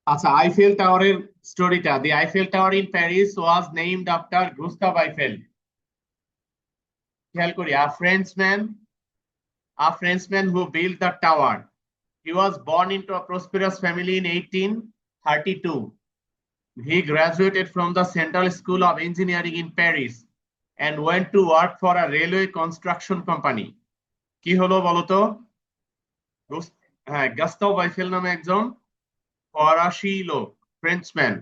আচ্ছা, আইফেল টাওয়ারের স্টোরিটা। The Eiffel tower in Paris was named after Gustave Eiffel. খেয়াল করি, a Frenchman who built the tower. He was born into a prosperous family in 1832. He graduated from the Central School of Engineering in Paris and went to work for a railway construction company. কি হলো বলতো? হ্যাঁ, গাস্তাভ Eiffel নামে একজন ফরাসি লোক, Frenchman.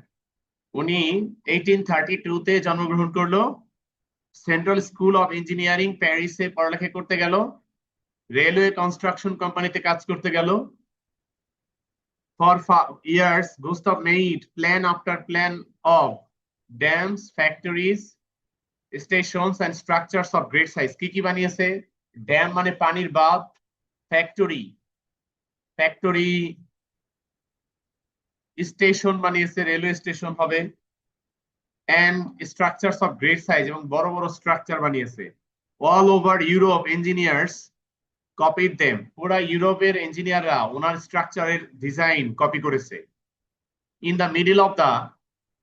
উনি 1832-তে জন্মগ্রহণ করলো, সেন্ট্রাল স্কুল অফ ইঞ্জিনিয়ারিং প্যারিসে পড়ালেখা করতে গেল, রেলওয়ে কনস্ট্রাকশন কোম্পানিতে কাজ করতে গেল। For years, Gustav made plan after plan of dams, factories, stations and structures of great size. কি কি বানিয়েছে? ড্যাম মানে পানির বাঁধ, ফ্যাক্টরি স্টেশন বানিয়েছে, রেলওয়ে স্টেশন হবে, and structures of great size, এবং বড় বড় স্ট্রাকচার বানিয়েছে। All over Europe, engineers copied them. পুরা ইউরোপের ইঞ্জিনিয়াররা ওনার স্ট্রাকচারের ডিজাইন কপি করেছে। In the middle of the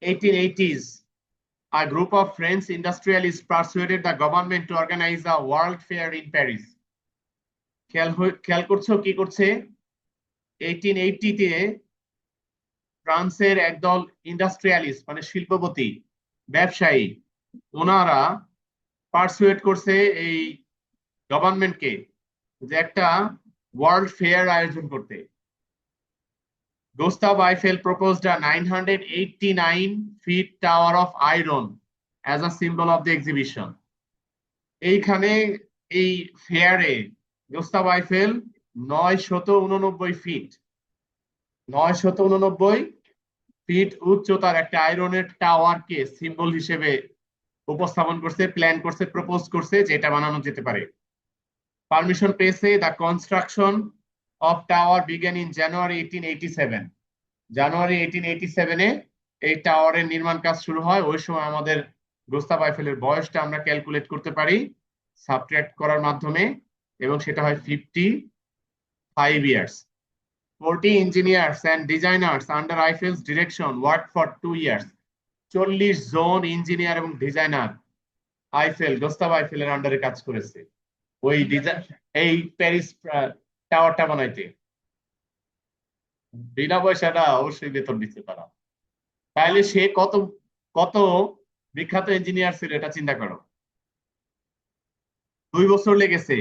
1880s, a group of French industrialists persuaded the government to organize a world fair in Paris. খেয়াল করছো কি করছে? 1880-তে ফ্রান্সের একদল ইন্ডাস্ট্রিয়ালিস্ট মানে শিল্পপতি, ব্যবসায়ী, ওনারা পারসুয়েট করছে এই গভর্নমেন্টকে যে একটা ওয়ার্ল্ড ফেয়ার আয়োজন করতে। Gustav Eiffel proposed a 989-feet tower of iron as a symbol of the exhibition. এইখানে এই ফেয়ারে গুস্তাভ আইফেল 989 ফিট উচ্চতার একটা আয়রনের টাওয়ারকে সিম্বল হিসেবে উপস্থাপন করছে, প্ল্যান করছে, প্রপোজ করছে যে এটা বানানো যেতে পারে। পারমিশন পেয়েছে। The construction of tower began in January 1887। জানুয়ারি 1887-এ এই টাওয়ারের নির্মাণ কাজ শুরু হয়। ওই সময় আমাদের গুস্তাভ আইফেলের বয়সটা আমরা ক্যালকুলেট করতে পারি সাবট্রাক্ট করার মাধ্যমে, এবং সেটা হয় 55 years. 40 engineers and designers under Eiffel's direction worked for 2 years. 40 John engineer এবং ডিজাইনার গুস্তাভ আইফেলের আন্ডারে কাজ করেছে ওই এই প্যারিস টাওয়ারটা বানাইতে। বিনা পয়সাটা অবশ্যই বেতন দিচ্ছে তারা। তাহলে সে কত কত বিখ্যাত ইঞ্জিনিয়ার ছিল এটা চিন্তা করো। 2 বছর লেগেছে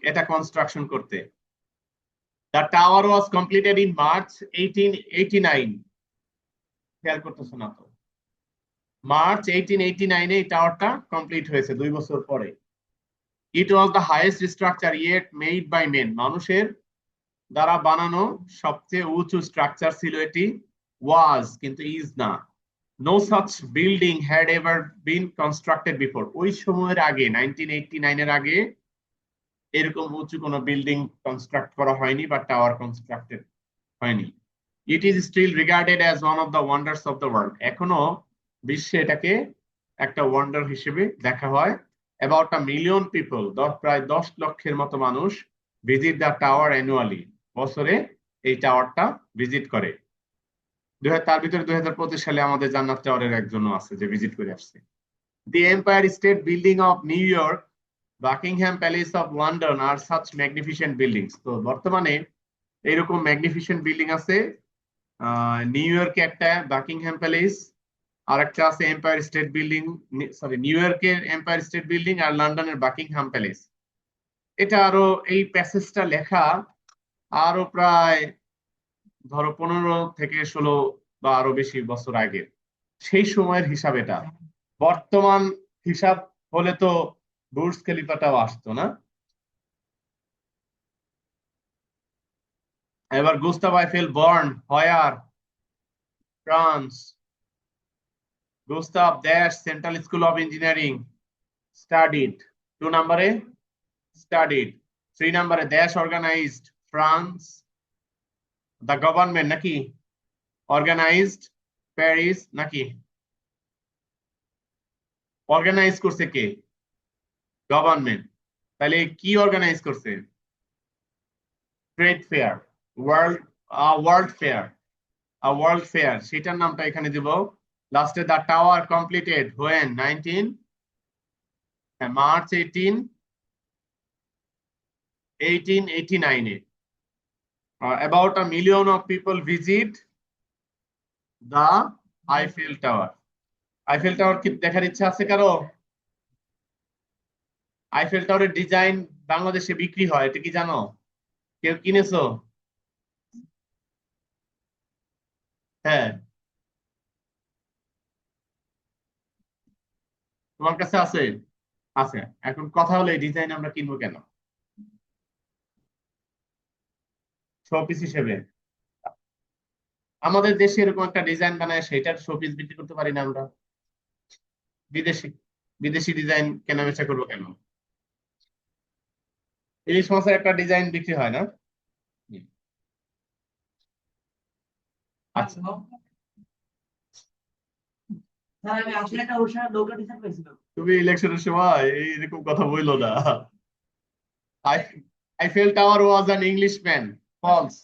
এটা কনস্ট্রাকশন করতে। The tower was completed in March 1889. খেয়াল করতেছো না তো? মার্চ 1889-এ এই টাওয়ারটা কমপ্লিট হয়েছে 2 বছর পরে। It was the highest structure yet made by men. মানুষের দ্বারা বানানো সবচেয়ে উঁচু স্ট্রাকচার ছিল এটি। Was কিন্তু is না। No such building had ever been constructed before. ওই সময়ের আগে 1989-এর আগে এরকম উঁচু কোনো বিল্ডিং কনস্ট্রাক্ট করা হয়নি বা টাওয়ার কনস্ট্রাক্টেড হয়নি। It is still regarded as one of the wonders of the world. এখনো বিশ্বে এটাকে একটা ওয়ান্ডার হিসেবে দেখা হয়। About a million people, প্রায় 10 লক্ষের মতো মানুষ ভিজিট দ্য টাওয়ার অ্যানুয়ালি, বছরে এই টাওয়ারটা ভিজিট করে। তার ভিতরে 2025 সালে আমাদের জান্নাত টাওয়ারের একজনও আছে যে ভিজিট করে আসছে। The Empire State Building of New York, Buckingham Palace of London are such magnificent buildings. তো বর্তমানে এইরকম ম্যাগনিফিসেন্ট বিল্ডিং আছে নিউ ইয়র্কে একটা বাকিংহ্যাম প্যালেস, আর একটা আছে empire state building, sorry new ইয়র্কের এম্পায়ার স্টেট বিল্ডিং আর লন্ডনের বাকিংহ্যাম প্যালেস। এটা আরো এই প্যাসেজটা লেখা আরো প্রায় ধরো 15 থেকে 16 বা আরো বেশি বছর আগে, সেই সময়ের হিসাব এটা। বর্তমান হিসাব হলে তো বুর্জ খলিফাটাও আসতো না। এবার Gustave Eiffel born where? France. Gustav Dash Central School of Engineering studied. 2 নম্বরে studied. 3 নম্বরে Dash organized France. The government নাকি organized Paris নাকি organize করছে কে? গভর্নমেন্ট। তাহলে কি অর্গানাইজ করছে? Trade fair. ওয়ার্ল্ড ফেয়ার সেটার নামটা এখানে দিব লাস্টে the tower completed when March 1889 about 1 million of people visit the Eiffel Tower. Eiffel tower কি দেখার ইচ্ছা আছে কারো? আইফেল টাওয়ারের ডিজাইন বাংলাদেশে বিক্রি হয়, এটা কি জানো? কেউ কিনেছো? হ্যাঁ, তোমার কাছে আছে? আছে। এখন কথা হলো এই ডিজাইন আমরা কিনবো কেন? শোপিস হিসেবে। আমাদের দেশে এরকম একটা ডিজাইন বানায় সেটার শোপিস বিক্রি করতে পারি না আমরা? বিদেশি বিদেশি ডিজাইন কেনা বেচা করবো কেন? ইলিশ মাছের একটা ডিজাইন বিক্রি হয় না? হুম। আচ্ছা, তুমি ইলেকশনের সময় এইরকম কথা বইলো না। Eiffel tower was an Englishman, false.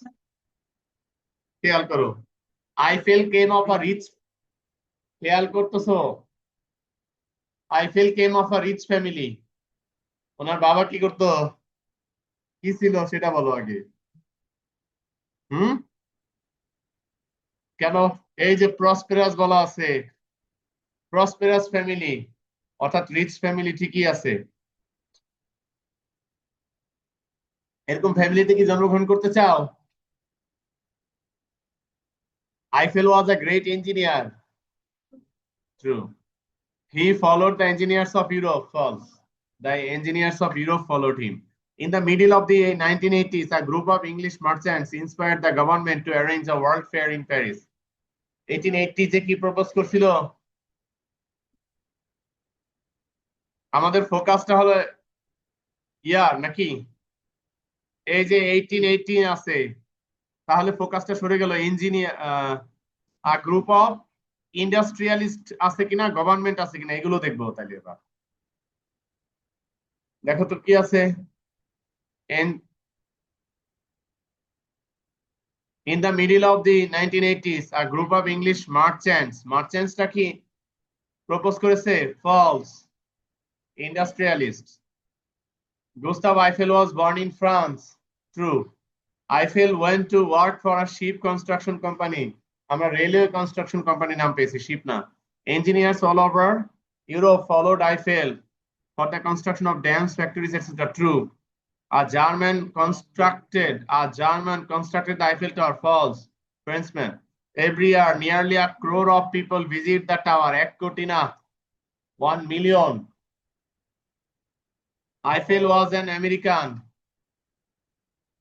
খেয়াল করো, Eiffel came of a rich, খেয়াল করতেছো? Eiffel came of a rich family. ওনার বাবা কি করতো, কি ছিল সেটা বলো আগে। হুম, কেন? এই যে প্রসপেরাস বলা আছে, প্রসপেরাস ফ্যামিলি অর্থাৎ রিচ ফ্যামিলি ঠিকই আছে। এরকম ফ্যামিলিতে কি জন্মগ্রহণ করতে চাও? Eiffel was a great engineer, true. He followed the engineers of Europe, false. The engineers of Europe followed him. In the middle of the 1980s, a group of English merchants inspired the government to arrange a world fair in Paris. 1880 যে কি propose করছিল? আমাদের ফোকাসটা হলো ইয়ার নাকি? এই যে 1818 আছে, তাহলে ফোকাসটা সরে গেল ইঞ্জিনিয়ার, গ্রুপ অফ ইন্ডাস্ট্রিয়ালিস্ট আছে কিনা, গভর্নমেন্ট আছে কিনা, এগুলো দেখবো তাহলে এবার। দেখো তো কি আছে। In the middle of the 1980s, a group of English merchants টা কি প্রপোজ করেছে? False. Industrialist. Gustave Eiffel was born in France, true. Eiffel went to work for a ship construction company. আমরা রেলওয়ে কনস্ট্রাকশন কোম্পানি নাম পেয়েছি, sheep না। Engineers all over Europe followed Eiffel for the construction of dams, factories, etc. True. A German constructed the Eiffel Tower, false. Frenchman. Every year, nearly a crore of people visit the tower. 1 কোটি না, 1 million. Eiffel was an American.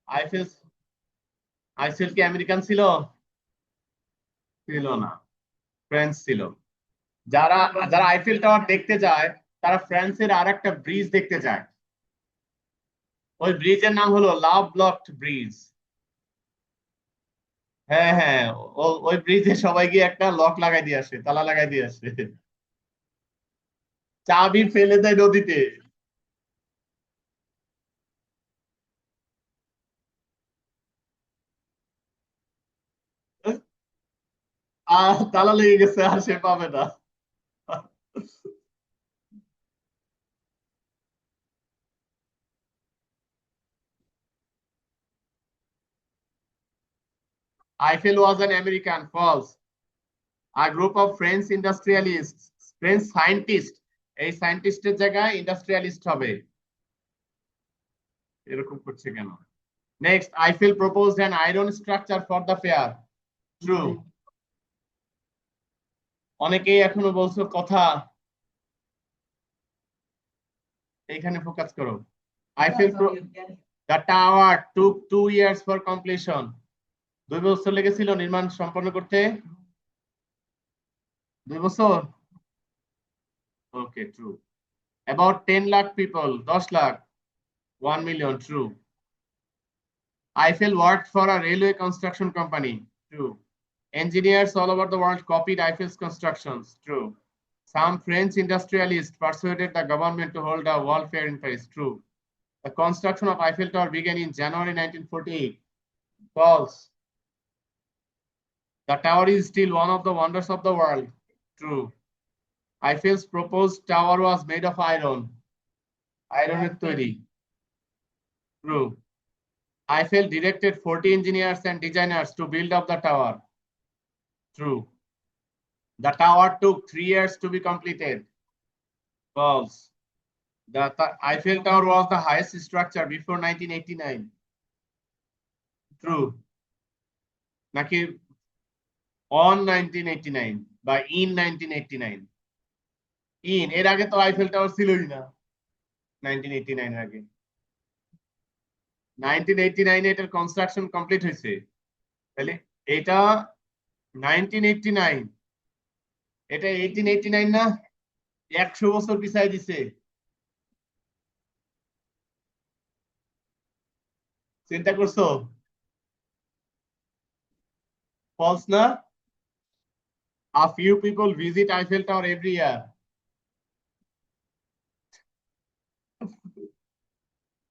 Eiffel Eiffel কি American ছিল? ছিল না, French ছিল। যারা যারা Eiffel tower দেখতে যায় তারা ফ্রান্সের আর একটা ব্রিজ দেখতে যায়। ওই ব্রিজের নাম হলো লাভ ব্লকড ব্রিজ। হ্যাঁ হ্যাঁ, ওই ব্রিজে সবাই গিয়ে একটা লক লাগাই দিয়ে আসে, তালা লাগাই দিয়ে আসে, চাবি ফেলে দেয় নদীতে। তালা লেগে গেছে আর সে পাবে না। Eiffel was an American, false. A group of French industrialists, French scientists, এই সায়েন্টিস্টের জায়গায় ইন্ডাস্ট্রিয়ালিস্ট হবে, এরকম করছে কেন? Next, Eiffel proposed an iron structure for the fair, true. অনেকেই এখনো বলছো কথা, এইখানে ফোকাস করো। Eiffel the tower took 2 years for completion. 2 বছর লেগেছিল নির্মাণ সম্পন্ন করতে। 2 বছর, ওকে, true. About 10 lakh people, 10 lakh, 1 million, true. Eiffel worked for a railway construction company, true. Engineers all over the world copied Eiffel's constructions, true. Some French industrialists persuaded the government to hold a world fair in Paris, true. The construction of Eiffel Tower began in January 1948. False. The tower is still one of the wonders of the world. True. Eiffel's proposed tower was made of iron. Iron totally. True. Eiffel directed 40 engineers and designers to build up the tower. True. The tower took 3 years to be completed. False. The Eiffel Tower was the highest structure before 1989. True. Naki on 1989 by in 1989. In এর আগে তো Eiffel tower ছিলই না 1989 এর আগে 1989 এটার construction complete হয়েছে তাহলে এটা 1989 এটা 1889 না 100 বছর পিছায় দিছে চিন্তা করছো ফলস না A few people visit Eiffel Tower every year.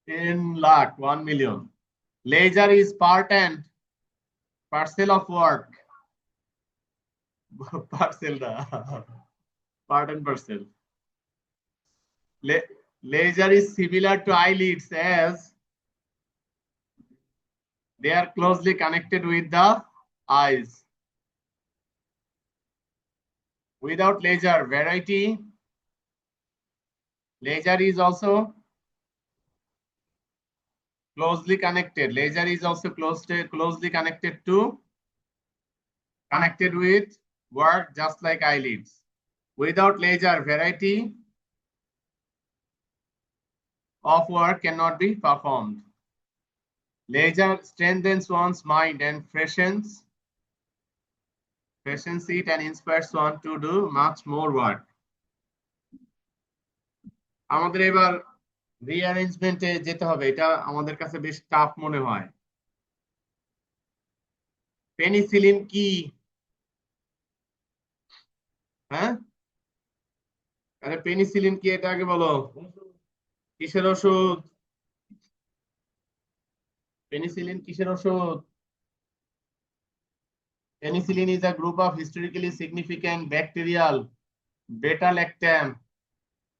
10 lakh, 1 million. Leisure is part and parcel of work. Parcel da. Part and parcel. Leisure is similar to eyelids as they are closely connected with the eyes. Without leisure, variety. Leisure is also closely connected. Leisure is also closely connected with work, just like eyelids. Without leisure, variety of work cannot be performed. Leisure strengthens one's mind and freshens it and inspires one to do much more work. আমাদের এবার রিঅ্যারেঞ্জমেন্টে যেতে হবে এটা আমাদের কাছে বেশ tough মনে হয় পেনিসিলিন কি হ্যাঁ আরে পেনিসিলিন কি এটা আগে বলো কিসের ওষুধ পেনিসিলিন কিসের ওষুধ Penicillin is a group of historically significant bacterial beta-lactam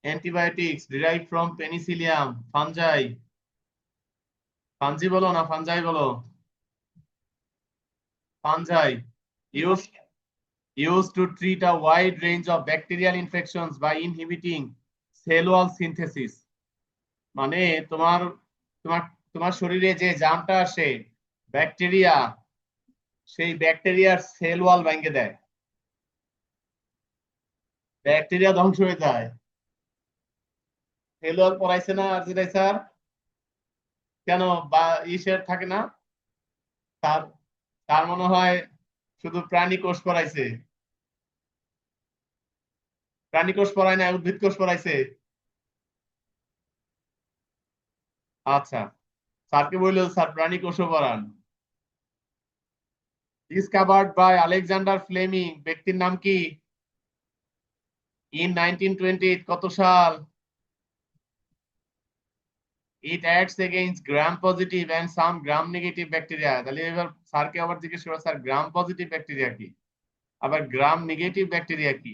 antibiotics derived from Penicillium fungi. Fungi bolo na fungi bolo. Fungi used to treat a wide range of bacterial infections by inhibiting cell wall synthesis. মানে তোমার শরীরে যে জার্মটা আসে bacteria সেই ব্যাকটেরিয়ার cell wall ভেঙে দেয় bacteria ধ্বংস হয়ে যায় সেল ওয়াল পড়াইছে না আর যেটাই স্যার কেন বা ইসের থাকে না তার মনে হয় শুধু প্রাণী কোষ পড়াইছে প্রাণী কোষ পড়ায় না উদ্ভিদ কোষ পড়াইছে আচ্ছা স্যারকে বললো স্যার প্রাণী কোষও পড়ান discovered by Alexander Fleming ব্যক্তির নাম কি in 1920 কত সাল it acts against gram positive and some gram negative bacteria তাহলে এবার স্যারকে আবার জিজ্ঞেস করো স্যার গ্রাম পজিটিভ ব্যাকটেরিয়া কি আবার গ্রাম নেগেটিভ ব্যাকটেরিয়া কি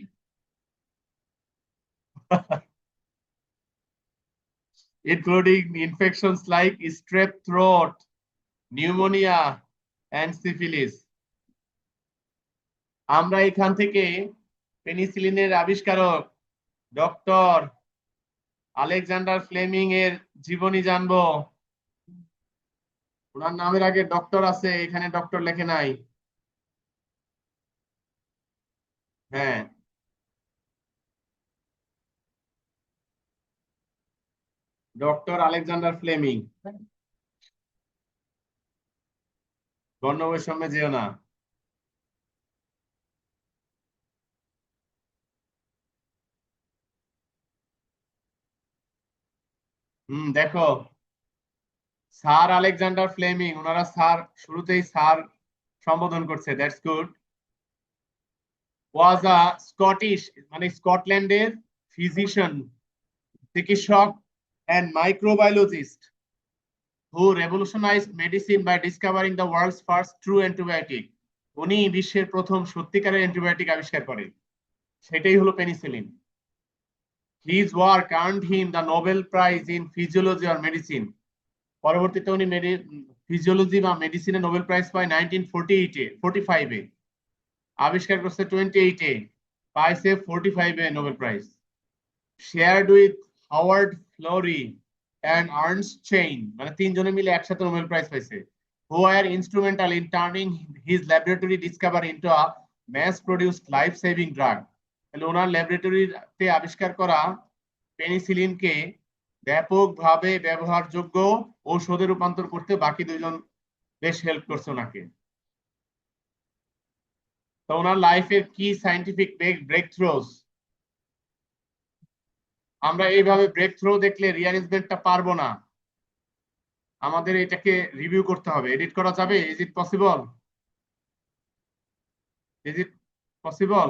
including infections like strep throat pneumonia and syphilis আমরা এখান থেকে পেনিসিলিনের আবিষ্কারক ডক্টর আলেকজান্ডার ফ্লেমিং এর জীবনী জানবো ওনার নামের আগে ডক্টর আছে এখানে ডক্টর লেখে নাই হ্যাঁ ডক্টর আলেকজান্ডার ফ্লেমিং বর্ণবৈষম্যে যেও না দেখো স্যার আলেকজান্ডার ফ্লেমিং ওনারা স্যার শুরুতেই স্যার সম্বোধন করছে that's good was a Scottish মানে স্কটল্যান্ডের ফিজিশিয়ান চিকিৎসক and microbiologist who revolutionized medicine by discovering the world's first true antibiotic. উনি বিশ্বের প্রথম সত্যিকারের অ্যান্টিবায়োটিক আবিষ্কার করেন, সেটাই হলো penicillin. His work earned him the Nobel Prize in Physiology or Medicine. পরবর্তীতে উনি ফিজিওলজি বা মেডিসিনে নোবেল প্রাইজ পায় 1945-এ, আবিষ্কার করছে 28-এ, পাইছে 45-এ Nobel prize. Shared with Howard Florey and Ernst Chain, মানে তিনজনে মিলে একসাথে নোবেল প্রাইজ পাইছে, who were instrumental in turning his laboratory discovery into a mass-produced life-saving drug. তাহলে ওনার ল্যাবরেটরিতে আবিষ্কার করা পেনিসিলিনকে ব্যাপকভাবে ব্যবহারযোগ্য ঔষধে রূপান্তর করতে বাকি দুইজন বেশ হেল্প করছে ওনাকে। তো ওনার লাইফের কি সায়েন্টিফিক ব্রেক থ্রোস, আমরা এইভাবে ব্রেক থ্রো দেখলে রিঅ্যারেঞ্জমেন্টটা পারবো না, আমাদের এটাকে রিভিউ করতে হবে। এডিট করা যাবে? Is it possible? Is it possible?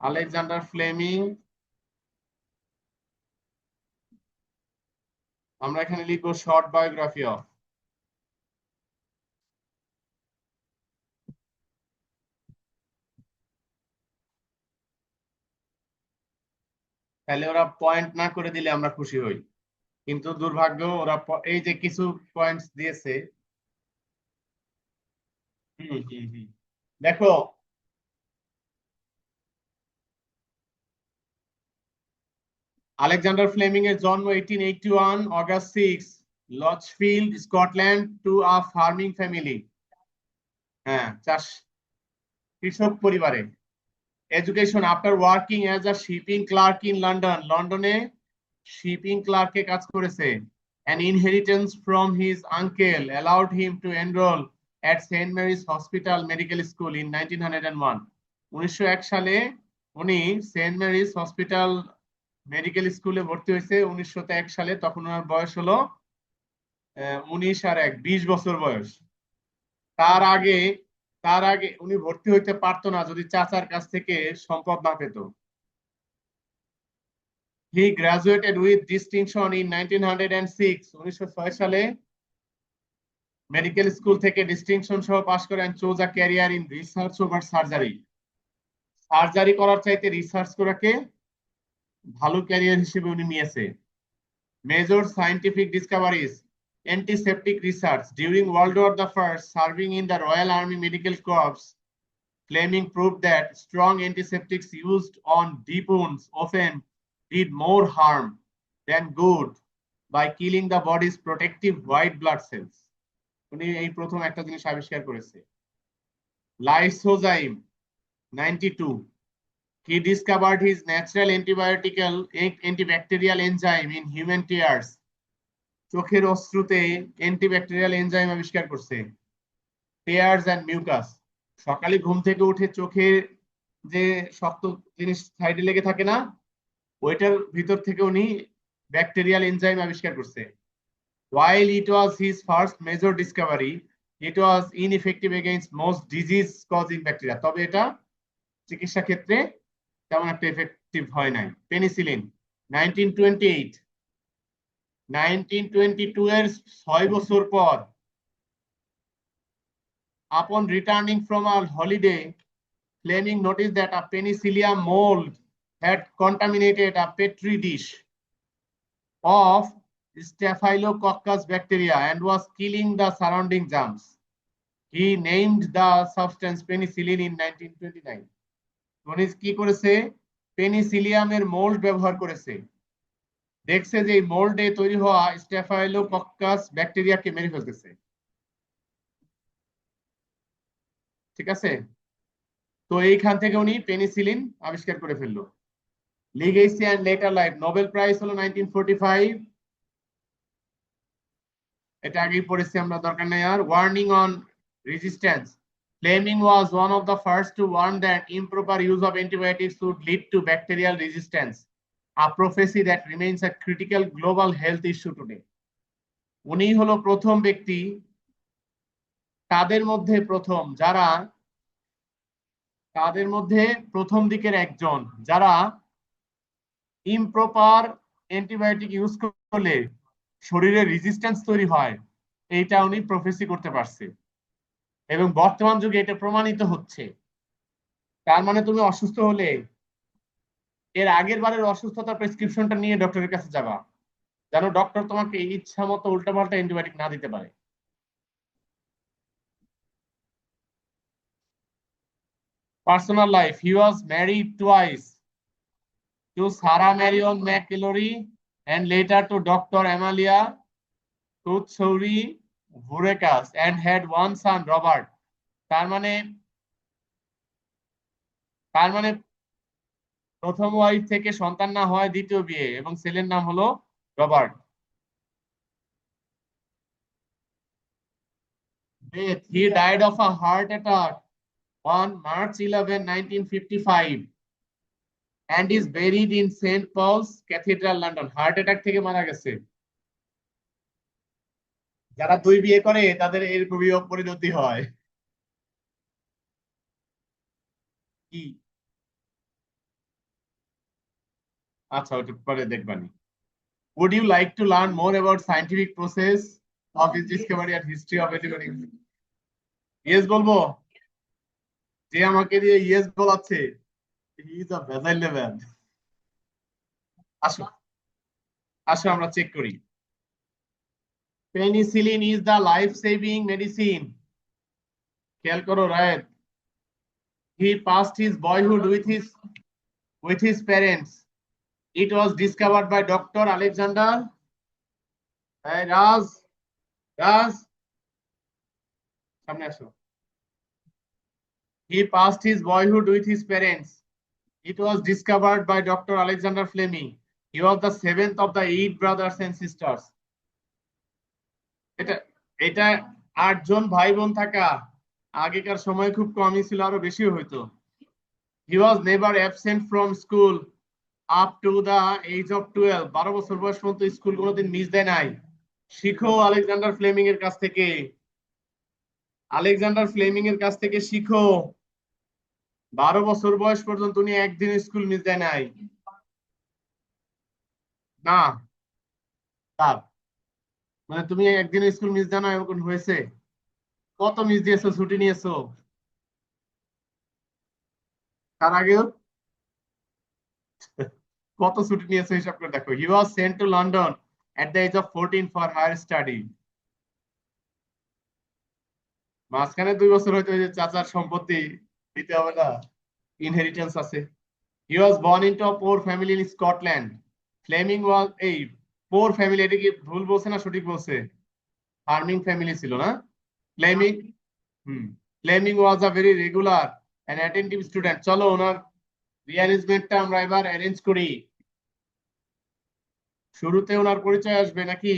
Alexander Fleming, আমরা এখানে লিখবো শর্ট বায়োগ্রাফি অফ। তাহলে ওরা পয়েন্ট না করে দিলে আমরা খুশি হই, কিন্তু দুর্ভাগ্য ওরা এই যে কিছু পয়েন্টস দিয়েছে। দেখো, আলেকজান্ডার ফ্লেমিং এর জন্ম 1881 August 6, Lochfield, Scotland, to a farming family. হ্যাঁ, কৃষক পরিবারে। Education, after working as a shipping clerk in London, লন্ডনে শিপিং ক্লার্কে কাজ করেছে। An inheritance from his uncle allowed him to enroll at St. Mary's Hospital Medical School in 1901. 1901 সালে উনি Saint Mary's hospital medical স্কুলে ভর্তি হয়েছে 1901 সালে। তখন ওনার বয়স হলো 19 আর 1, 20 বছর বয়স। তার আগে উনি ভর্তি হইতে পারতো না যদি চাচার কাছ থেকে সম্পদ না পেত। He graduated with distinction in 1906. 1906 সালে মেডিকেল স্কুল থেকে ডিস্টিংশন সহ পাশ করেন। Chose a career in research over surgery, surgery করার চাইতে রিসার্চ করাকে ভালো ক্যারিয়ার হিসেবে উনি নিয়েছে। Major scientific discoveries, antiseptic research during World War I, serving in the Royal Army Medical Corps. Fleming proved that strong antiseptics used on deep wounds often did more harm than good by killing the body's protective white blood cells. উনি এই প্রথম একটা জিনিস আবিষ্কার করেছে। Lysozyme 92, he discovered his natural antibacterial enzyme in human tears. চোখের অশ্রুতে antibacterial enzyme আবিষ্কার করছে। টেয়ার্স এন্ড মিউকাস, সকালে ঘুম থেকে উঠে চোখে যে শক্ত জিনিস সাইডে লেগে থাকে না, ওইটার ভিতর থেকে উনি ব্যাকটেরিয়াল এনজাইম আবিষ্কার করছে। While it was his first major discovery, it was ineffective against most disease causing bacteria. তবে এটা চিকিৎসা ক্ষেত্রে তেমন একটা এফেক্টিভ হয় নাই। পেনিসিলিন 1928, 1922 এর 6 বছর পর, upon returning from a holiday, Fleming noticed that a penicillium mold had contaminated a petri dish of Staphylococcus bacteria and was killing the surrounding germs. He named the substance penicillin in 1929. উনি কি করেছে? পেনিসিলিয়ামের mould ব্যবহার করেছে, দেখছে যে এই মোল্ডে তৈরি হওয়া স্ট্যাফাইলোকক্কাস ব্যাকটেরিয়াকে মেরে ফেলতেছে। ঠিক আছে, তো এইখান থেকে উনি পেনিসিলিন আবিষ্কার করে ফেললো। Legacy and later life, Nobel prize হলো 1945, এটা আগেই পড়েছি আমরা, দরকার নেই আর। Warning on resistance, Fleming was one of the first to warn that improper use of antibiotics would lead to bacterial resistance, a prophecy that remains a critical global health issue today. উনি হলো প্রথম ব্যক্তি, তাদের মধ্যে প্রথম দিকের একজন যারা ইমপ্রপার অ্যান্টিবায়োটিক ইউজ করলে শরীরে রেজিস্ট্যান্স তৈরি হয়, এইটা উনি প্রফেসি করতে পারছে এবং বর্তমান যুগে এটা প্রমাণিত হচ্ছে। তার মানে তুমি অসুস্থ হলে এর আগের বারের অসুস্থতার প্রেসক্রিপশনটা নিয়ে ডক্টরের কাছে যাবা, যেন ডক্টর তোমাকে ইচ্ছা মতো উল্টাপাল্টা অ্যান্টিবায়োটিক না দিতে পারে। Personal life. He was married twice, to Sarah Marion McIlroy and later to Dr. Amalia Toothsori Vurekas and had one son, Robert. তার মানে তার মানে প্রথম ওয়াইফ থেকে সন্তান না হয় দ্বিতীয় বিয়ে, এবং ছেলের নাম হলো Robert. Death. He died of a heart attack on March 11, 1955 and is buried in St. Paul's Cathedral, London. Heart attack থেকে মারা গেছে। যারা দুই বিয়ে করে তাদের এরকমই পরিণতি হয়। কি? আচ্ছা, ওটা পরে দেখবানি। Would you like to learn more about scientific process of his discovery and history of antibiotics? Yes বলবো? যে আমাকে দিয়ে ইয়েস বলাচ্ছে, হি ইজ আ ভেজাইল লেভেল। আসো আসো আমরা চেক করি। Penicillin is the life saving medicine. খেয়াল করো রায়ত। He passed his boyhood with his parents. It was discovered by Dr. Alexander. Hey, রাজ সামনে আসো। He passed his boyhood with his parents. It was discovered by Dr. Alexander Fleming. He was the seventh of the 8 brothers and sisters. এটা এটা 8 জন ভাই বোন থাকা। আগেকার সময় খুব কমই ছিল, আরো বেশি হইতো। He was never absent from school up to the age of 12. 12 বছর বয়স পর্যন্ত স্কুল কোনোদিন মিস দেয় নাই। শিখো আলেকজান্ডার ফ্লেমিং এর কাছ থেকে। আলেকজান্ডার ফ্লেমিং এর কাছ থেকে শিখো। 12 বছর বয়স পর্যন্ত উনি একদিন স্কুল মিস দেয় নাই। না, তার মানে তুমি একদিন স্কুল মিস দেয় না এরকম হয়েছে? কত মিস দিয়েছো, ছুটি নিয়েছো? তার আগেও কত ছুটি নিয়েছো হিসাব করে দেখো। He was sent to London at the age of 14 for higher study. মাঝখানে 2 বছর হয়তো ওই যে চাচার সম্পত্তি দিতে হবে না, ইনহেরিটেন্স আছে। He was born into a poor family in Scotland. Fleming was এই পোর ফ্যামিলি, এটা কি ভুল বলছে না সঠিক বলছে? ফার্মিং ফ্যামিলি ছিল না? Fleming hmm Fleming was a very regular and attentive student. চলো ওনার রিঅ্যারেঞ্জমেন্টটা আমরা এবার অ্যারেঞ্জ করি। শুরুতে ওনার পরিচয় আসবে নাকি?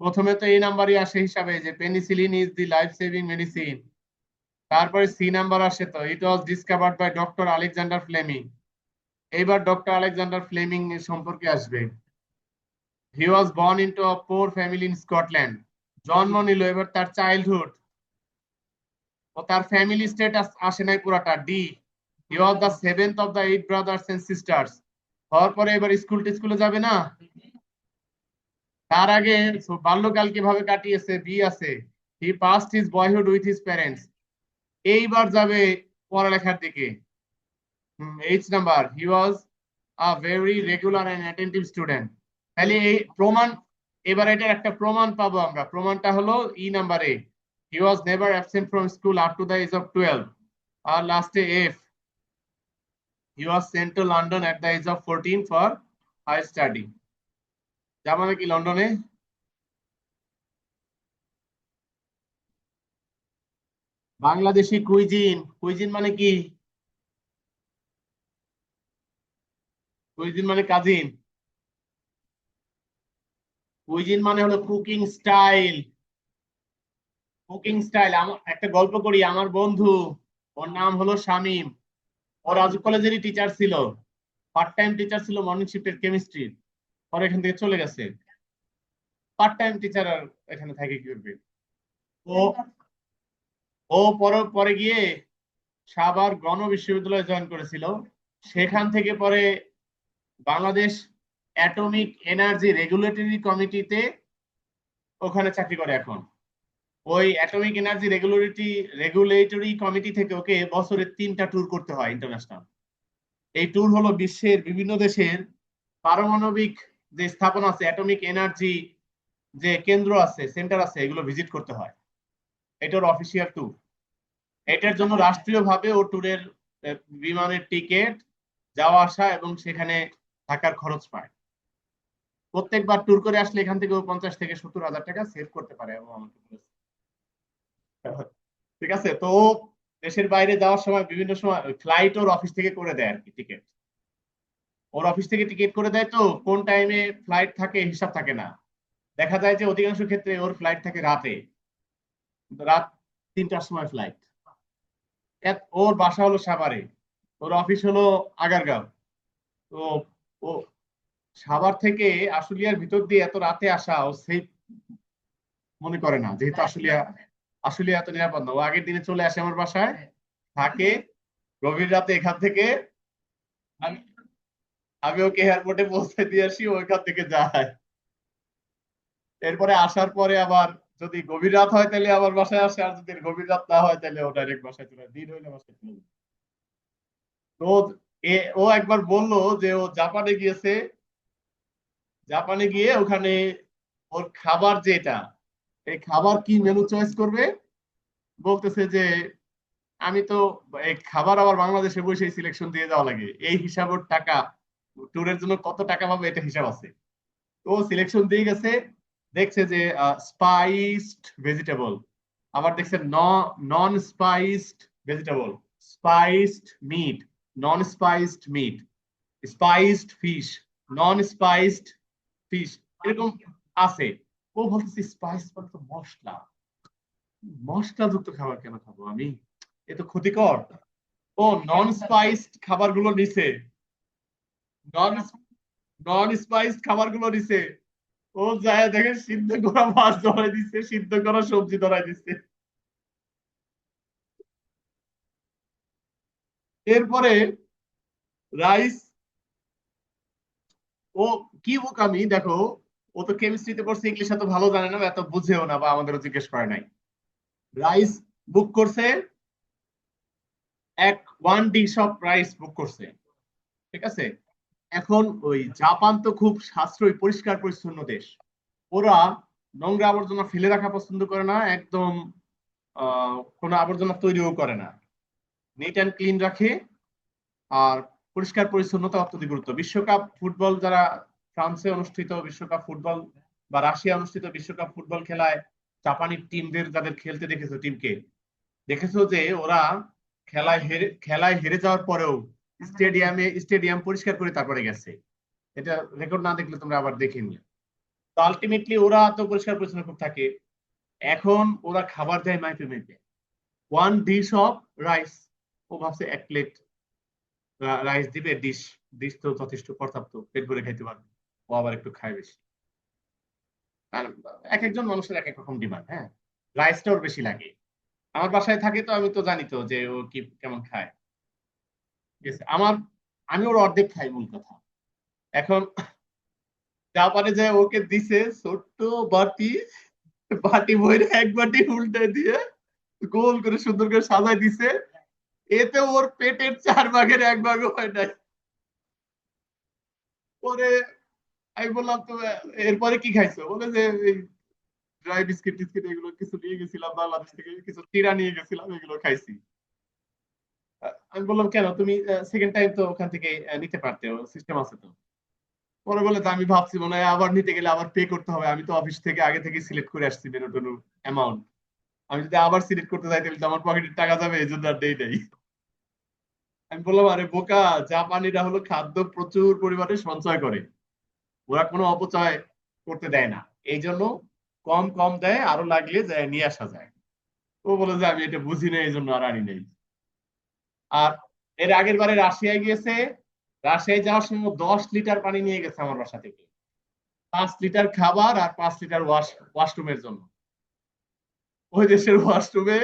প্রথমে তো এই নাম্বারই আসে হিসাবে যে penicillin is the life saving medicine. তারপরে সি নাম্বার আসে, তো it was discovered by doctor Alexander Fleming. এইবার ডক্টর আলেকজান্ডার ফ্লেমিং এর সম্পর্কে আসবে। He was born into a poor family in Scotland. জন্ম নিল, এবার তার চাইল্ডহুড ও তার ফ্যামিলি স্টেটাস আসে নাই পুরাটা। D, he was the seventh of the 8 brothers and sisters. হওয়ার পরে এবার স্কুলে যাবে না? তার আগে বাল্যকাল কিভাবে কাটিয়েছে? বি আছে, he passed his boyhood with his parents. এইবার যাবে পড়ালেখার দিকে। H number, he was a very regular and attentive student. তাহলে এই প্রমাণ, এবার এটার একটা প্রমাণ পাবো আমরা। প্রমাণটা হলো ই নাম্বারে, he was never absent from school up to the age of 12। আর লাস্টে F, he was sent to London at the age of 14 for higher study. যাবো নাকি লন্ডনে? বাংলাদেশি কুইজিন। কুইজিন মানে কি? কুইজিন মানে কাজিন। কুইজিন মানে হলো কুকিং স্টাইল। Cooking style. আমার একটা গল্প করি। আমার বন্ধু, ওর নাম হলো শামীম। ও রাজু কলেজেরই টিচার ছিল, পার্ট টাইম টিচার ছিল মর্নিং শিফটের কেমিস্ট্রির। পরে এখান থেকে চলে গেছে। পার্ট টাইম টিচার আর এখানে থাকে কি করবে? ও ও পরে পরে গিয়ে সাভার গণ বিশ্ববিদ্যালয়ে জয়েন করেছিল। সেখান থেকে পরে বাংলাদেশ অ্যাটমিক এনার্জি রেগুলেটরি কমিটিতে ওখানে চাকরি করে এখন। ওই অ্যাটমিক এনার্জি রেগুলেটরি কমিটি থেকে ওকে বছরে 3টা ট্যুর করতে হয় ইন্টারন্যাশনাল। এই ট্যুর হলো বিশ্বের বিভিন্ন দেশের পারমাণবিক যে স্থাপনা আছে, অ্যাটমিক এনার্জি যে কেন্দ্র আছে, সেন্টার আছে, এগুলো ভিজিট করতে হয়। এটার অফিসিয়াল ট্যুর। এটার জন্য রাষ্ট্রীয়ভাবে ও ট্যুরের বিমানের টিকিট, যাওয়া আসা এবং সেখানে থাকার খরচ পায়। প্রত্যেকবার ট্যুর করে আসলে এখান থেকে 50 থেকে 70 হাজার টাকা সেভ করতে পারে এবং আমাকে বলেছে। ঠিক আছে, তো দেশের বাইরে যাওয়ার সময় বিভিন্ন সময় ফ্লাইট ওর অফিস থেকে করে দেয় আর কি, টিকিট ওর অফিস থেকে টিকিট করে দেয়। তো কোন টাইমে ফ্লাইট থাকে হিসাব থাকে না। দেখা যায় যে অধিকাংশ ক্ষেত্রে ওর ফ্লাইট থাকে রাতে, রাত 3টার সময় ফ্লাইট। ওর বাসা হলো সাভারে, ওর অফিস হলো আগারগাঁও। তো ও সাভার থেকে আশুলিয়ার ভিতর দিয়ে এত রাতে আসা ও সেই মনে করে না, যেহেতু আশুলিয়া এত নিরাপদ না। ও আগের দিনে চলে আসে আমার বাসায়, থাকে, গভীর রাতে এখান থেকে আমি আমি ওকে এয়ারপোর্টে পৌঁছে দিয়ে আসি, ওইখান থেকে যায়। এরপরে আসার পরে আবার যদি গভীর রাত হয় তাহলে আবার বাসায় আসে, আর যদি গভীর রাত না হয় তাহলে ও ডাইরেক্ট বাসায় চলে যায়। দিন হইলে বাসায় চলে যায়। তো ও একবার বললো যে ও জাপানে গিয়েছে, জাপানে গিয়ে ওখানে ওর খাবার যেটা, এই খাবার কি মেনু চয়েস করবে, বলতেছে যে আমি তো এই খাবার আবার বাংলাদেশে বসে সিলেকশন দিয়ে যাওয়া লাগে, এই হিসাব ওর টাকা, ট্যুরের জন্য কত টাকা পাবে এটা হিসাব আছে। তো সিলেকশন দিয়ে গেছে, দেখছে যে স্পাইসড ভেজিটেবল, আবার দেখছে নন স্পাইসড ভেজিটেবল, স্পাইসড মিট, নন স্পাইসড মিট, স্পাইসড ফিশ, নন স্পাইসড ফিশ, এরকম আছে। ও বলতেছে স্পাইস মানে তো মশলা, মশলাযুক্ত খাবার কেন খাবো আমি, এ তো ক্ষতিকর। ও নন স্পাইসড খাবারগুলো নিছে, নন নন স্পাইসড খাবারগুলো নিছে। ও যায় দেখে সিদ্ধ করা মাছ ধরাই দিচ্ছে, সিদ্ধ করা সবজি ধরাই দিচ্ছে। এরপরে রাইস, ও কি বোকামি দেখো, ও তো কেমিস্ট্রিতে পড়ছে, ইংলিশ এত ভালো জানে না, এত বুঝেও না, বা আমাদেরও জিজ্ঞেস করে নাই। রাইস বুক করছে, ওয়ান ডিশ অফ রাইস বুক করছে। ঠিক আছে, এখন ওই জাপান তো খুব সাশ্রয়ী পরিষ্কার পরিচ্ছন্ন দেশ। ওরা নোংরা আবর্জনা ফেলে রাখা পছন্দ করে না একদম, কোনো আবর্জনা তৈরিও করে না, নিট অ্যান্ড ক্লিন রাখে। আর পরিষ্কার পরিচ্ছন্নতা অত্যধিক গুরুত্ব। বিশ্বকাপ ফুটবল যারা ফ্রান্সে অনুষ্ঠিত বিশ্বকাপ ফুটবল বা রাশিয়া অনুষ্ঠিত বিশ্বকাপ ফুটবল খেলায় জাপানি টিমদের যাদের খেলতে দেখেছো, টিমকে দেখেছো যে ওরা খেলায় হেরে যাওয়ার পরেও স্টেডিয়াম পরিষ্কার করে তারপরে গেছে। এটা রেকর্ড না দেখলে তোমরা আবার দেখে নিও। তো আলটিমেটলি ওরা তো পরিষ্কার পরিচ্ছন্ন খুব থাকে। এখন ওরা খাবার দেয় মাইপে মেপে, ওয়ান ডিশ অফ রাইস, ও ভাবছে 1 প্লেট রাইস দিবে, ডিশ ডিশ তো যথেষ্ট পর্যাপ্ত, পেট ভরে খাইতে পারবে। ও আবার একটু খায় বেশি। আর এক একজন মানুষের এক এক রকম ডিমান্ড। হ্যাঁ, রাইসটা ওর বেশি লাগে। আমার বাসায় থাকে তো আমি তো জানি তো যে ও কি কেমন খায়। ঠিক আছে, আমি ওর অর্ধেক খাই মূল কথা। এখন জাপানে যে ওকে দিছে ছোট্ট বাটি, বাটি বইরে এক বাটি উল্টে দিয়ে গোল করে সুন্দর করে সাজাই দিছে, এতে ওর পেটের 4 ভাগের 1 ভাগও হয় নাই। পরে আমি বললাম তো এরপরে কি খাইছো, বলে যে ড্রাই বিস্কিট টিস্কিট এগুলো কিছু নিয়ে গেছিলাম বাংলাদেশ থেকে, কিছু চিড়া নিয়ে গেছিলাম, এগুলো খাইছি। আমি বললাম কেন, তুমি সেকেন্ড টাইম তো ওখান থেকে নিতে পারতে, সিস্টেম আছে তো। পরে বলে যে আমি ভাবছি মনে হয় আবার নিতে গেলে আবার পে করতে হবে, আমি তো অফিস থেকে আগে থেকে সিলেক্ট করে আসছি মেনু টেনু অ্যামাউন্ট, আমি যদি আবার সিলেক্ট করতে যাই তাহলে তো আমার পকেটের টাকা যাবে, এই জন্য আর দেই নাই। আমি বললাম আরে বোকা, জাপানিরা হলো খাদ্য প্রচুর পরিমাণে সঞ্চয় করে, ওরা কোনো অপচয় করতে দেয় না, এই জন্য কম কম দেয়, আরো লাগলে যায় নিয়ে আসা যায়। ও বলে যে আমি এটা বুঝি না, এই জন্য আর আনি নাই। আর এর আগের বারে রাশিয়ায় গিয়েছে, রাশিয়ায় যাওয়ার সময় 10 লিটার পানি নিয়ে গেছে আমার বাসা থেকে, 5 লিটার খাবার আর 5 লিটার ওয়াশরুমের জন্য। ওই দেশের ওয়াশরুমে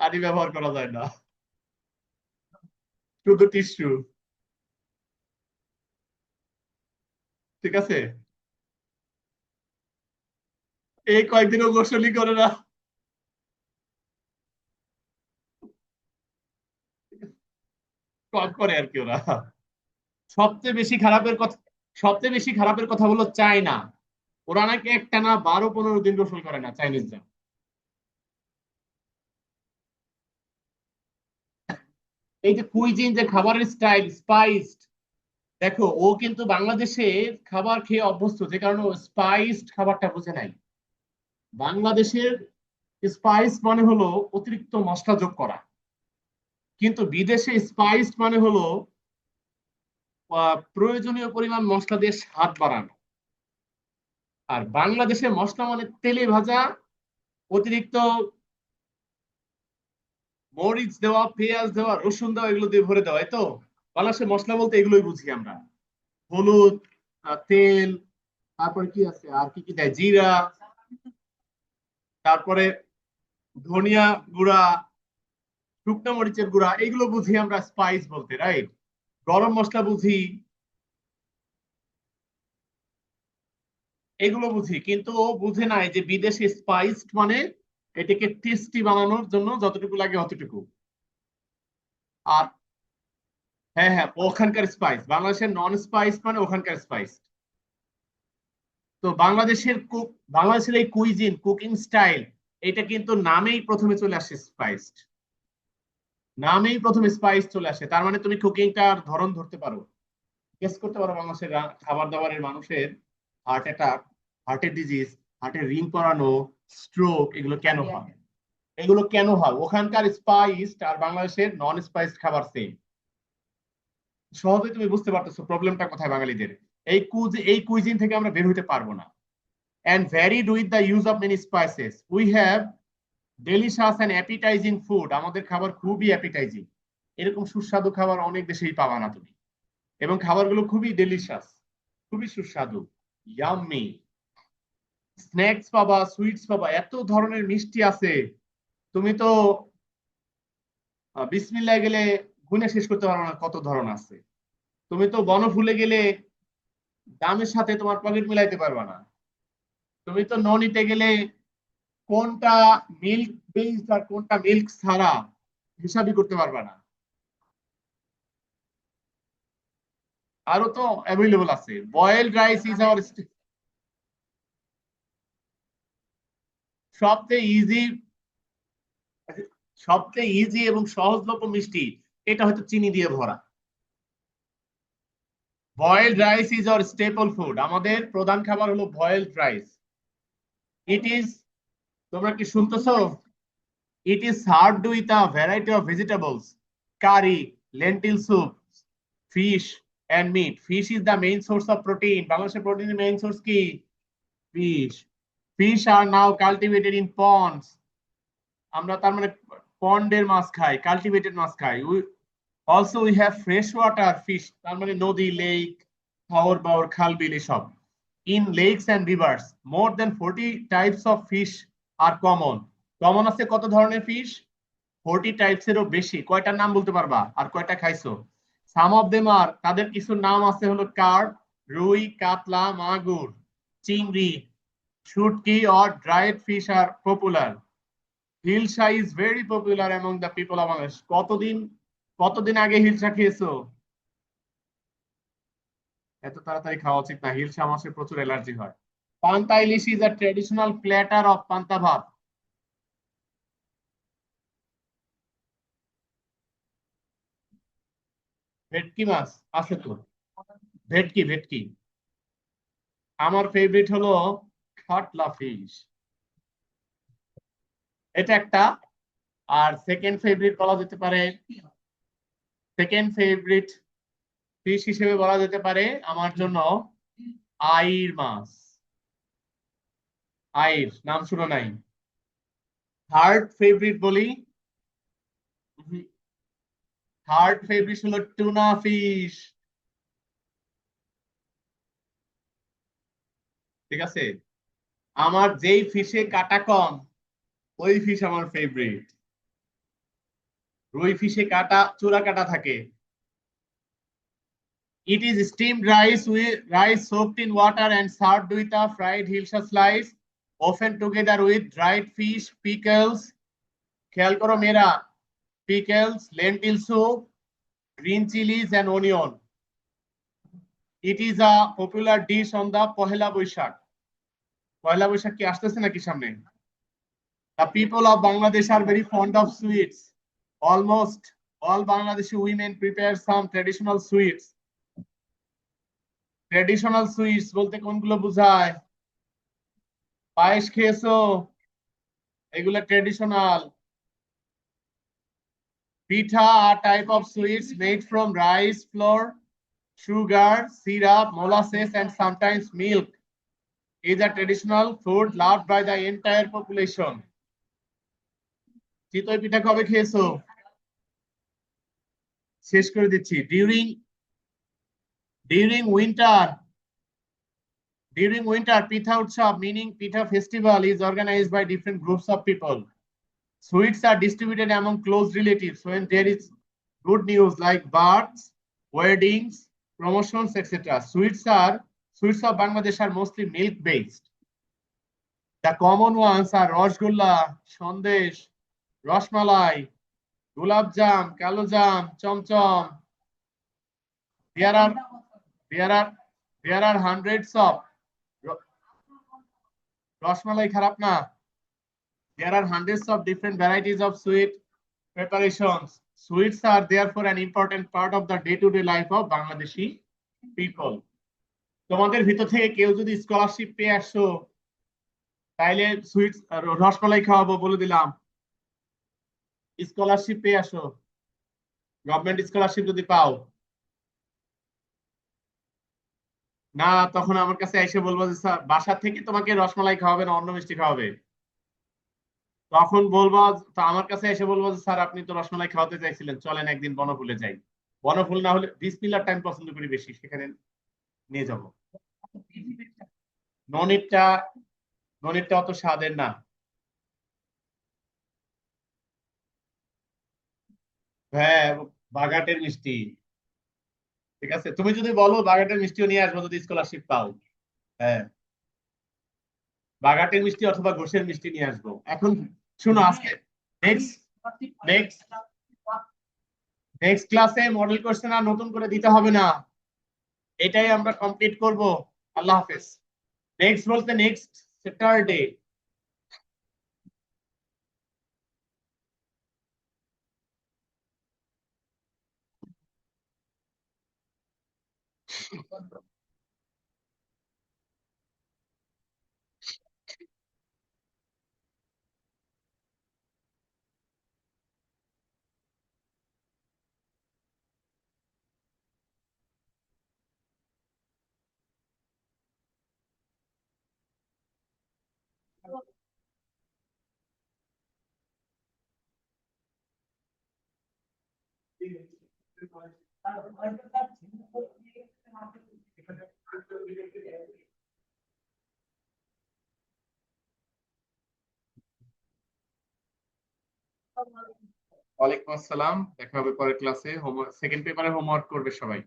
পানি ব্যবহার করা যায় না। শুধু টিস্যু। ঠিক আছে, এই কয়েকদিনও গোসলই করে না। কম করে আর কি ওরা। সবচেয়ে বেশি খারাপের কথা, সবচেয়ে বেশি খারাপের কথা হলো চায়না। ওরা নাকি একটানা 12-15 দিন গোসল করে না চাইনিজরা। এই যে কুইজিন, যে খাবারের স্টাইল স্পাইসড, দেখো ও কিন্তু বাংলাদেশে খাবার খেয়ে অভ্যস্ত, যে কারণে ও স্পাইসড খাবারটা বুঝে নাই। বাংলাদেশের স্পাইস মানে হলো অতিরিক্ত মশলা যোগ করা, কিন্তু বিদেশে স্পাইসড মানে হলো প্রয়োজনীয় পরিমাণ মশলা দিয়ে স্বাদ বাড়ানো। আর বাংলাদেশে মশলা মানে তেলে ভাজা, অতিরিক্ত মরিচ দেওয়া, পেঁয়াজ দেওয়া, রসুন দেওয়া, এগুলো দিয়ে ভরে দেওয়া, তো বাংলাদেশের মশলা বলতে এগুলোই বুঝি আমরা। হলুদ, তেল, তারপরে কি আছে আর কি কি দেয়, জিরা, তারপরে ধনিয়া গুঁড়া, শুকনো মরিচের গুঁড়া, এগুলো বুঝি আমরা স্পাইস বলতে, রাইট? গরম মশলা বুঝি, এগুলো বুঝি, কিন্তু ও বুঝে নাই যে বিদেশে স্পাইসড মানে এটাকে টেস্টি বানানোর জন্য যতটুকু লাগে অতটুকু। আর হ্যাঁ হ্যাঁ, ওখানকার স্পাইস, বাংলাদেশের নন স্পাইস মানে ওখানকার স্পাইস। তো বাংলাদেশের কুক, বাংলাদেশের এই কুইজিন কুকিং স্টাইল, এটা কিন্তু নামেই প্রথমে চলে আসে স্পাইসড। নামেই প্রথমে স্পাইস চলে আসে, তার মানে তুমি কুকিংটার ধরন ধরতে পারো, গেস করতে পারো বাংলাদেশের খাবার দাবারের মানুষের হার্ট অ্যাটাক, হার্টের ডিজিজ, হার্টের রিং করানো, স্ট্রোক, এগুলো কেন হয়? এগুলো কেন হয়? ওখানকার স্পাইসড আর বাংলাদেশের নন স্পাইসড খাবার সেম। সহজেই তুমি বুঝতে পারতেছো প্রবলেমটা কোথায় বাঙালিদের। এই কুইজিন থেকে আমরা বের হইতে পারবো না। And varied with the use of many spices, we have delicious and appetizing food. আমাদের খাবার খুবই অ্যাপিটাইজিং, এরকম সুস্বাদু খাবার অনেক দেশেই পাবা না তুমি। এবং খাবারগুলো খুবই ডেলিশাস, খুবই সুস্বাদু, ইয়াম্মি। স্ন্যাক্স পাবা, সুইটস পাবা, এত ধরনের মিষ্টি আছে, তুমি তো বিসমিল্লাহ গেলে গুণে শেষ করতে পারো না কত ধরন আছে। তুমি তো বনফুলে গেলে দামের সাথে তোমার পকেট মিলাইতে পারবা না। তুমি তো ননিতে গেলে কোনটা মিল্ক বেসড আর কোনটা মিল্ক ছাড়া হিসাবই করতে পারবা না। আরো তো অ্যাভেলেবল আছে। বয়েলড রাইস ইজ আওয়ার সবচেয়ে ইজি, সবচেয়ে ইজি এবং সহজলভ্য মিষ্টি, এটা হয়তো চিনি দিয়ে ভরা। Boiled rice is our staple food, আমাদের প্রধান খাবার হলো বয়েলড রাইস। ইট ইজ, তোমরা কি শুনতেছো? It is served with a variety of vegetables, curry, lentil soup, fish, and meat. Fish is the main source of protein. বাংলাদেশের প্রোটিনের main source কি? Fish. Fish are now cultivated in ponds. আমরা তার মানে পন্ডের মাছ খাই, cultivated মাছ খাই। Also we have fresh water fish, তার মানে নদী, লেক, হাওর বাওর, খাল বিল এসব। In lakes and rivers, more than 40 types of fish are common. Common আছে কত ধরনের ফিশ? 40 টাইপস এরও বেশি। কয়টার নাম বলতে পারবা আর কয়টা খাইছো? সাম অফ দেম আর, তাদের কিছু নাম আছে হলো কার্প, রুই, কাতলা, মাগুর, চিংড়ি, শুটকি or dried fish are popular. Hilsa is very popular among the people of Bangladesh. কতদিন আগে হিলসা খেয়েছো? এত তাড়াতাড়ি খাওয়া উচিত না, হিলসা মাছের প্রচুর অ্যালার্জি হয়। পান্তা ইলিশ is a traditional platter of পান্তা ভাত। ভেটকি মাছ আছে তো, ভেটকি ভেটকি। আমার ফেভারিট হলো কাটলা ফিশ, এটা একটা। আর সেকেন্ড ফেভারিট বলা যেতে পারে, সেকেন্ড ফেভারিট ফিশ হিসেবে বলা যেতে পারে আমার জন্য আইর মাছ। আইর নাম শুনো নাই? থার্ড ফেভারিট বলি, থার্ড ফেভারিট হলো টুনা ফিশ। ঠিক আছে, আমার যেই ফিশে কাটা কম ওই ফিশ আমার ফেভারিট। রুই ফিশে কাটা, চোরা কাটা থাকে, It is steamed rice soaked in water and served with a fried hilsa slice, often together with dried fish, pickles, খেয়াল করো মেয়েরা, pickles, lentil soup, green chilies and onion. It is a popular dish on the Pohela Boishakh. Pohela Boishakh কি আসতেছে নাকি সামনে? The people of Bangladesh are very fond of sweets. Almost all Bangladeshi women prepare some traditional sweets. Traditional sweets বলতে কোনগুলো বোঝায়? পায়েস খেয়েছো? এগুলো traditional. Pitha are type of sweets made from rice flour, sugar, syrup, molasses and sometimes milk. Is a traditional food loved by the entire population. চিতই পিঠা কবে খেয়েছো? শেষ করে দিচ্ছি। During winter pitha utsav, meaning pitha festival, is organized by different groups of people. Sweets are distributed among close relatives when there is good news like births, weddings, promotions, etc. Sweets of Bangladesh are mostly milk based. The common ones are Rosgulla, Sandesh, Rosmalai, Gulab Jam, Kalo Jam, Chom Chom. There are hundreds of Rosmalai kharap na. There are hundreds of different varieties of sweet preparations. Sweets are therefore an important part of the day-to-day life of Bangladeshi people. তোমাদের ভিতর থেকে কেউ যদি scholarship পেয়ে আসো তাইলে sweets rasmalai খাওয়াবো বলে দিলাম। স্কলারশিপ পেয়ে আসো, গভর্নমেন্ট স্কলারশিপ যদি পাও, না তখন আমার কাছে এসে বলবো যে স্যার বাসা থেকে তোমাকে রসমালাই খাওয়াবে না অন্য মিষ্টি খাওয়াবে, তখন বলবো, তো আমার কাছে এসে বলবো যে স্যার আপনি তো রসমালাই খাওয়াতে চাইছিলেন, চলেন একদিন বনফুলে যাই। বনফুল না হলে বিসমিল্লাহর টাইম পছন্দ করি বেশি, সেখানে নিয়ে যাব। ননিরটা ননিরটা অত স্বাদের না। হ্যাঁ, বাগাটের মিষ্টি। ঠিক আছে, তুমি যদি বলো বাগাটের মিষ্টিও নিয়ে আসবো যদি স্কলারশিপ পাও। হ্যাঁ, বাগাটের মিষ্টি অথবা ঘোষের মিষ্টি নিয়ে আসবো। এখন শুনো, আজকে নেক্সট নেক্সট নেক্সট ক্লাসে মডেল কোশ্চেন আর নতুন করে দিতে হবে না, এটাই আমরা কমপ্লিট করব। আল্লাহ হাফেজ। নেক্সট বলতে নেক্সট স্যাটারডে। ওয়ালাইকুম আসসালাম, দেখা হবে পরের ক্লাসে। হোমওয়ার্ক, সেকেন্ড পেপারে হোমওয়ার্ক করবে সবাই।